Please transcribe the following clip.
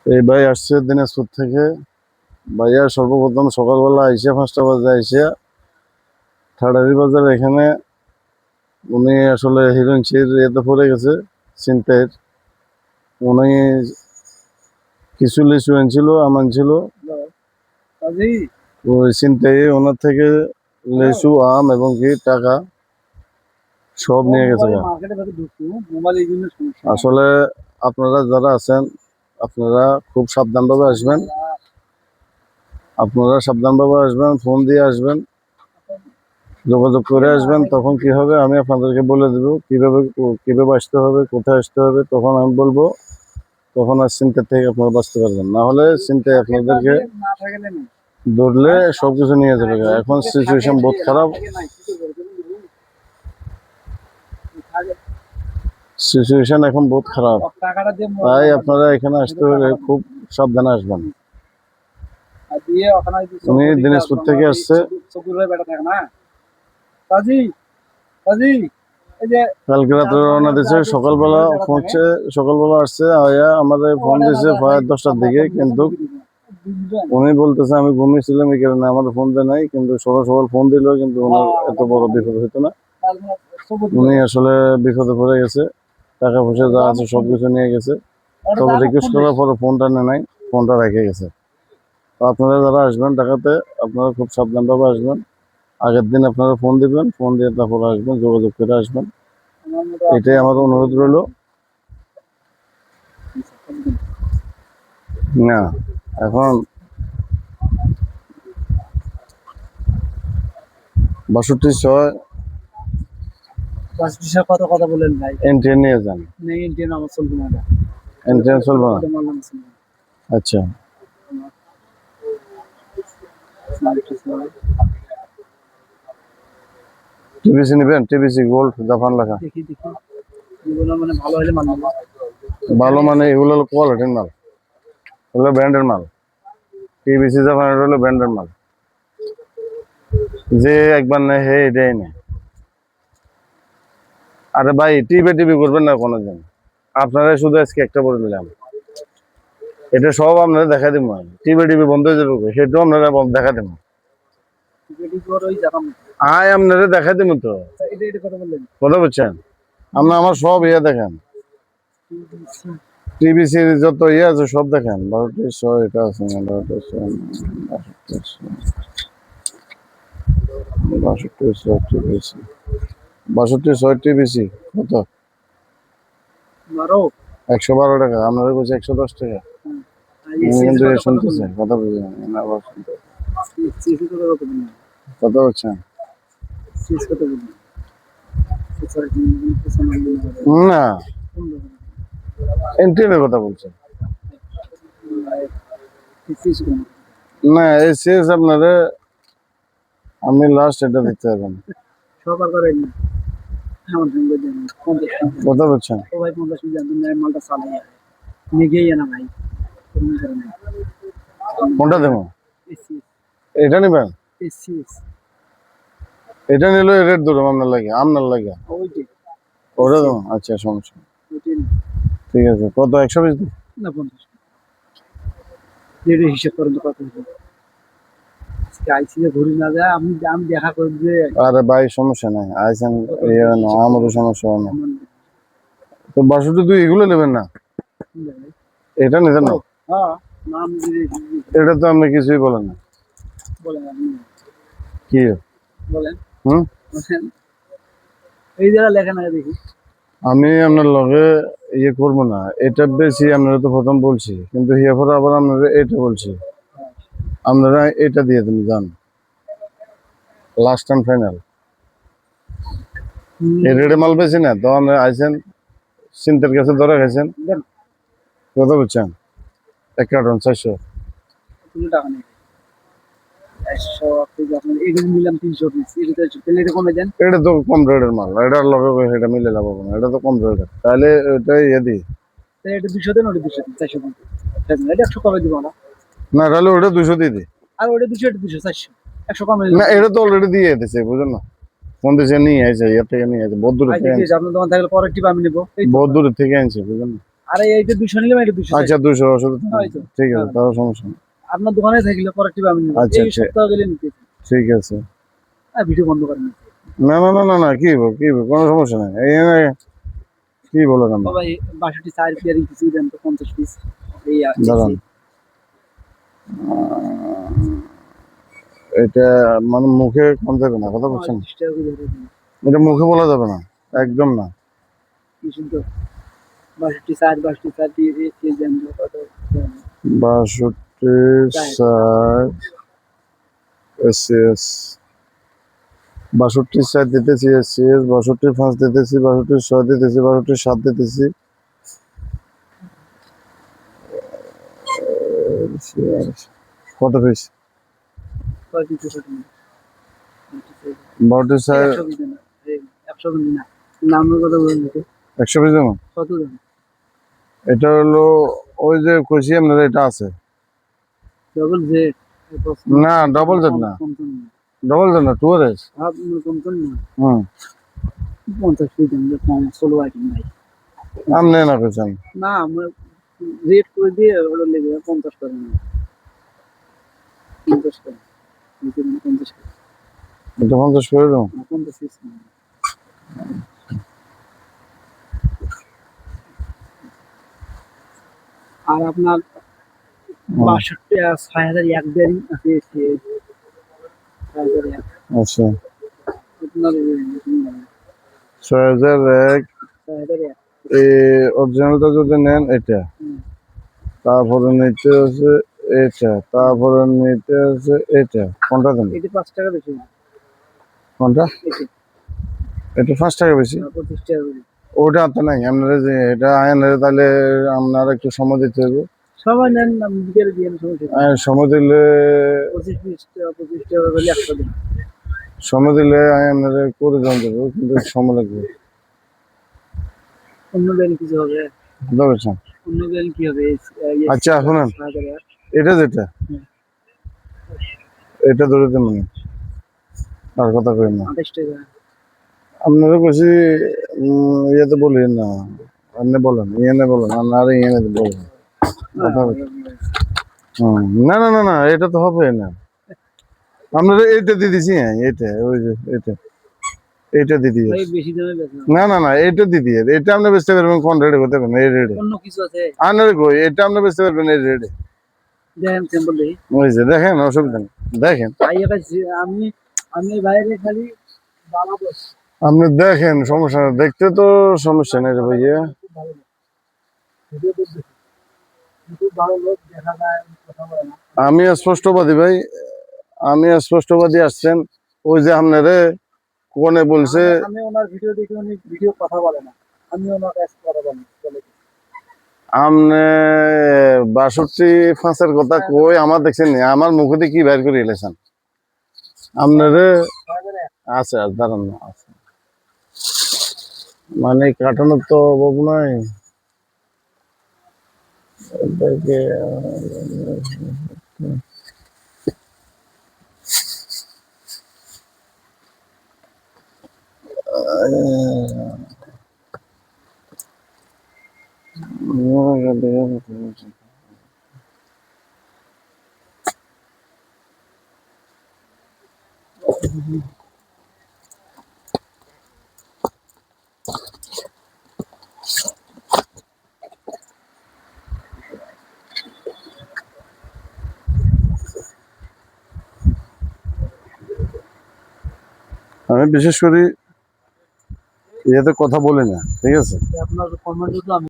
এই ভাই আসছে দিনাজপুর থেকে। ভাইয়া সর্বপ্রথম সকালবেলা আইসা 5টা বাজে আইসা ঠাডারি বাজার এখানে উনি আসলে হিরোইনসির এতে পড়ে গেছে ছিনতাইয়ের। উনি কিছু লিচু আনছিল, আম আনছিল, ওই ছিনতাইয়ে ওনার থেকে লিচু, আম এবং কি টাকা সব নিয়ে গেছে গা। আসলে আপনারা যারা আছেন আপনারা খুব সাবধানভাবে আসবেন। আপনারা সাবধানভাবে আসবেন, ফোন দিয়ে আসবেন, যোগাযোগ করে আসবেন। তখন কি হবে আমি আপনাদেরকে বলে দেবো কিভাবে কিভাবে আসতে হবে, কোথায় আসতে হবে। তখন আমি বলবো, তখন আর চিন্তা থেকে আপনারা বাঁচতে পারবেন। না হলে চিন্তায় আপনাদেরকে ধরলে সবকিছু নিয়ে যাবে। এখন সিচুয়েশন বহুত খারাপ, সিচুয়েশন এখন বহুত খারাপ। তাই আপনারা এখানে আসতে হলে খুব সাবধানে আসবেন। উনি দিনাজপুর থেকে আসছে। কালকে রাত্রে রওনা দিয়েছে, সকালবেলা আসছে, আমাদের ফোন দিয়েছে প্রায় 10টার দিকে। কিন্তু উনি বলতেছে আমি ঘুমিয়েছিলাম, এই কারণে আমার ফোন দেয় নাই। কিন্তু সকাল সকাল ফোন দিল, কিন্তু ওনার এত বড় বিপদ হইতো না। উনি আসলে বিপদে পড়ে গেছে, টাকা পয়সা যা আছে সবকিছু নিয়ে গেছে। তবে রিকোয়েস্ট করার পরে ফোনটা নেয় নাই, ফোনটা রেখে গেছে। তো আপনারা যারা আসবেন ঢাকাতে আপনারা খুব সাবধানভাবে আসবেন। আগের দিন আপনারা ফোন দিবেন, ফোন দিয়ে তারপরে আসবেন, যোগাযোগ করে আসবেন। এটাই আমার অনুরোধ রইল। না এখন 62 কত কথা বলেন ভাই? এনটিএন নিয়ে যান। ইন্ডিয়ান আমার চলবে না, এনটিএন চলবে না? আচ্ছা, টিভিসি নেবেন? টিভিসি গোল্ড জাপান লেখা। দেখি দেখি এগুলো মানে ভালো হলে মানব। ভালো মানে এগুলো হলো কোয়ালিটির মাল, এগুলো ব্র্যান্ডের মাল। টিভিসি জাপান হলো ব্র্যান্ডের মাল। যে একবার নেয় হে এটাই নেয়। আরে ভাই টিভি করবেন না কোনোদিন। আপনারা শুধু আজকে একটা বলে দিলাম, এটা সব আপনারা দেখা দিব। টিভি বন্ধ হয়ে যাবে, সেটাও আপনারা দেখা দিব। আপনারা দেখা দিব তো, কথা বলছেন? আপনার আমার সব ইয়ে দেখেন, টিভিসি যত ইয়ে আছে সব দেখেন। 1200 এটা আছে না, 1200 টিভিসি, 6200 টিভিসি কত? 112 টাকা। আপনারা বলছে 110 টাকা। কিন্তু শুনতেছে কথা বুঝলেন না? আবার কথা বলছেন না, এনটিএনের কথা বলছেন না? এই সিএস আপনারা আমি লাস্ট এটা দিতে পারবেন। কথা বলছেন কোনটা দেবো? এটা নেবেন? এটা নিলে রেট ধরুন আপনার লাগে ওটা দেবো। আচ্ছা সমস্যা, ঠিক আছে। কত 120 না 50 হিসাব করেন তো কত ঘুরি না যায়। আমি আমি দেখা করি যে আরে ভাই সমস্যা নাই, আইসেন আমারও সমস্যা হয় না। তো 62 এগুলো নেবেন না, এটা নেবেন না? এটা তো আপনি কিছুই বলেন না। কি বলেন হুম? এই জায়গা লেখা না দেখি। আমি আপনার লগে ইয়ে করবো না, এটা বেশি আপনারা তো প্রথম বলছি, কিন্তু হিয়া পরে আবার আপনারা এটা বলছি। আপনারা এটা দিয়ে তুমি যান, লাস্ট অ্যান্ড ফাইনাল। এই রেডে মাল বেশি না তো আপনি আইসেন চিন্তার কাছে ধরে খাইছেন। কথা বুঝছেন? 1 কার্টন 400 টাকা নেই। এটা তো কম রেটের মাল, এটার লগে এটা মিলে লাভ হবে না, এটা তো কম রেটের। তাহলে এটা ইয়ে দিই এটা 200 দেন, ওটা 200 দিন, 400 দিন। এটা 100 কমে দিব না। না, তাহলে ওটা 200 দিয়ে দিই। আর ওটা 200, এটা 200, 400, 100 কমে না, এটা তো অলরেডি দিয়ে দিছে, বুঝলেন না? ফোন দিয়েছে নিয়ে আইছে, ইয়ে থেকে নিয়ে আইছে, বহুত দূর থেকে আনছে। আপনার দোকান থাকলে পরে টিপ আমি নেবো। বহুত দূর থেকে আনছে, বুঝলেন না? আরে এইটা 200 নিলাম, এটা 200 আচ্ছা 200 অসুবিধা নেই। হয়তো। ঠিক আছে, তাও সমস্যা নেই। আপনার দোকানে থাকলে পরে টিপ আমি নেব। আচ্ছা, এই আচ্ছা। সপ্তাহ গেলে নিতে। ঠিক আছে। ভিডিও বন্ধ করেন। না না না না না, কি কোনো সমস্যা নেই। এই কি বলেন ও আমরা? ভাই 62 চার পিয়ারি কিছু দেন তো 50 পিস। এই দাঁড়ান, এটা মানে মুখে কম যাবে না, কথা বলছেন? 30 টাকা করে ধরে দিন। এটা মুখে বলা যাবে না, একদম না। কি শুনতো 62 চার দিয়ে দেন তো কত? 62 SCS, 62 দিতেছি SCS, 62 দিতেছি, 62 দিতেছি, 62 দিতেছি। কত পিস? কয় পিস ছোট না? 62 100 পিস দেন। 100 পিস না। নামের কথা বলেন তো। 100 পিস দেবো। কত দেন? এটা হলো ওই যে কইছি আপনার, এটা আছে ডবল জেড। না, ডবল জেড না, ডবল জেড না, 2RS। আপনি কমতন না। হুম, 50 পিস দেন, কম সোলো আইটেম নাই। আপনি না কইছেন। না আমরা রেট করে দিয়ে ওটা লেগে 50 করে না। 50 করে। 50 করে। এটা 50 করে দেবো। 50 পিস। আর আপনার 62 আর 6000 এক বেরিং আছে। 6001 আচ্ছা, আপনার 6001। 6001 এই অরিজিনালটা যদি নেন এটা, তারপরে নিতে আছে এটা, তারপরে নিতে আছে এটা, কোনটা দেন? এটা 5 টাকা বেশি। কোনটা? এটা এটা 5 টাকা বেশি। 25 টাকা করে। ওটা তো নাই আপনারা যে এটা আয়েন, তাহলে আপনারা একটু সময় দিতে হবে। সবাই নেন না, বিকেলে দিয়ে সমস্যা নেই। সময় দিলে 25 টাকা 25 টাকা করে 100 দিন। সময় দিলে আমি আপনারা করে দেন দেবো, কিন্তু সময় লাগবে। অন্য বেরিং কিছু হবে? বুঝতে অন্য বেরিং কি হবে? আচ্ছা, শুনুন, 6001 এটা যেটা, এটা ধরে দেন মানে আর কথা কই না। 28 টাকা। আপনারা বেশি ইয়েতে বলেন না, আপনি বলেন ইয়েনে বলেন, আপনারা ইয়েনে বলেন কথা বলেন। না না না না, এটা তো হবে না। আপনারা এইটা দিয়ে দিছি, হ্যাঁ এটা, ওই যে এটা দিয়ে দিয়ে। ভাই বেশি দামে বেচা। না না না, এটা দিয়ে দিয়ে, এটা আপনি বেচতে পারবেন কোন রেটে করতে পারবেন? এই রেটে অন্য কিছু আছে? আপনার কই, এটা আপনি বেচতে পারবেন এই রেটে। দেখেন স্যাম্পল দেখি। ওই যে দেখেন, অসুবিধা নেই, দেখেন ভাই আমি আমি বাইরে খালি বানাবো। আপনি দেখেন, সমস্যা নেই, দেখতে তো সমস্যা নেই রে ভাইয়া। খুব ভালো লোক। ভিডিও দেখছি। খুব ভালো লোক, দেখা যায় কথা বলে না। আমি স্পষ্টবাদী ভাই, আমি স্পষ্টবাদী। আসছেন ওই যে আপনারে কোনে বলছে, আমি ওনার ভিডিও দেখে উনি ভিডিও কথা বলে না। আমি ওনার কাছে কথা বলি। আপনি 62 কথা কই আমার দেখছেন নি? আমার মুখে দিয়ে কি বের করে এলেছেন আপনারে? আছে আছে, দাঁড়ান না, আছে মানে কাটানোর তো অভাব নাই। এটাকে আমি বিশেষ করে ইয়েতে কথা বলি না, ঠিক আছে? আপনার কমেন্ট তো আমি